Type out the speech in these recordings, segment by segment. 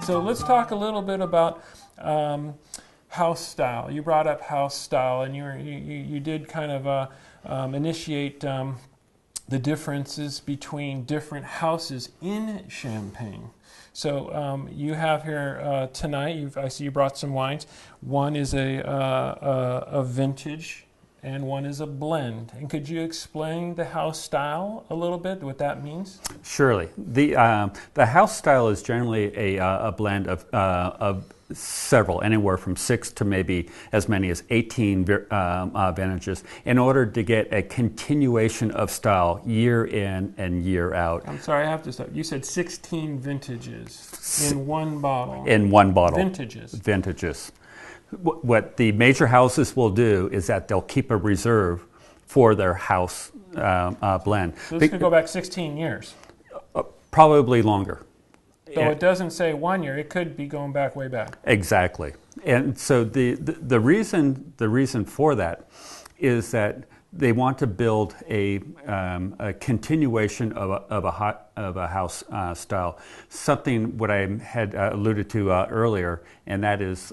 So let's talk a little bit about house style. You brought up house style, and you did kind of initiate the differences between different houses in Champagne. So you have here tonight. I see you brought some wines. One is a vintage, and one is a blend. And could you explain the house style a little bit? What that means? Surely. The house style is generally a blend of several, anywhere from 6 to maybe as many as 18 vintages, in order to get a continuation of style year in and year out. I'm sorry, I have to stop. You said 16 vintages in one bottle. In one bottle. Vintages. Vintages. What the major houses will do is that they'll keep a reserve for their house blend. So this could go back 16 years. Probably longer. So it doesn't say 1 year; it could be going back way back. Exactly, and so the reason for that is that they want to build a continuation of a house style, something what I had alluded to earlier, and that is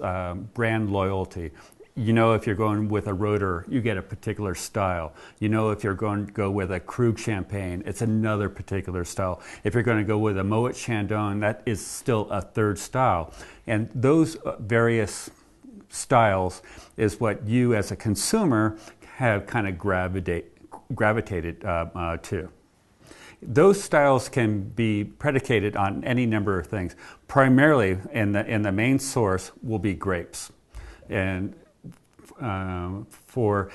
brand loyalty. You know, if you're going with a Roeder, you get a particular style. You know, if you're going to go with a Krug Champagne, it's another particular style. If you're going to go with a Moet Chandon, that is still a third style. And those various styles is what you as a consumer have kind of gravitated to. Those styles can be predicated on any number of things. Primarily, in the main source will be grapes. And for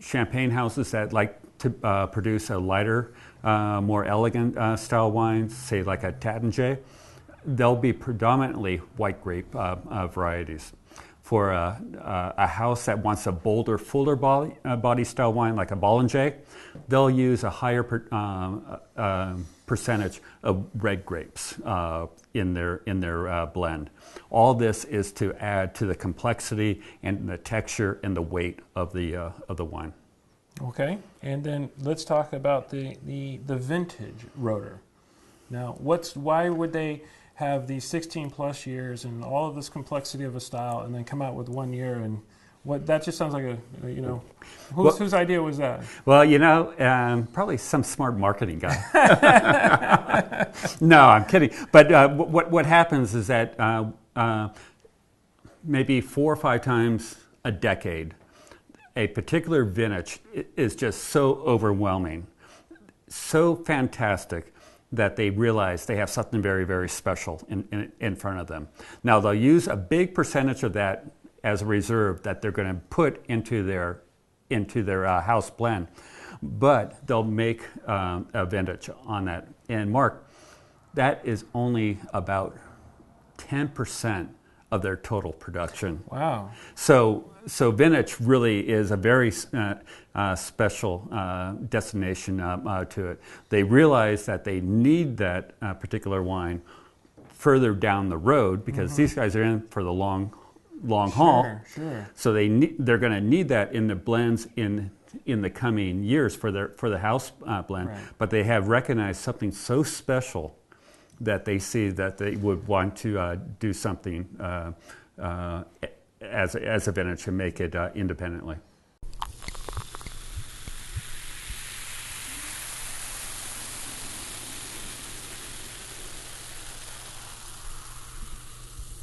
champagne houses that like to produce a lighter, more elegant style wines, say like a Taittinger, they'll be predominantly white grape varieties. For a house that wants a bolder, fuller body style wine, like a Bollinger, they'll use a higher percentage of red grapes in their blend. All this is to add to the complexity and the texture and the weight of the wine. Okay, and then let's talk about the vintage Roeder. Now, why would they have these 16 plus years and all of this complexity of a style, and then come out with 1 year? And what that just sounds like whose idea was that? Well, probably some smart marketing guy. No, I'm kidding. But what happens is that maybe 4 or 5 times a decade, a particular vintage is just so overwhelming, so fantastic, that they realize they have something very, very special in front of them. Now, they'll use a big percentage of that as a reserve that they're going to put into their house blend, but they'll make a vintage on that. And Mark, that is only about 10% of their total production. Wow. So vintage really is a very special destination to it. They realize that they need that particular wine further down the road, because these guys are in for the long haul. Sure. So they're going to need that in the blends in the coming years for the house blend. Right. But they have recognized something so special that they see that they would want to do something as a vintage and make it independently.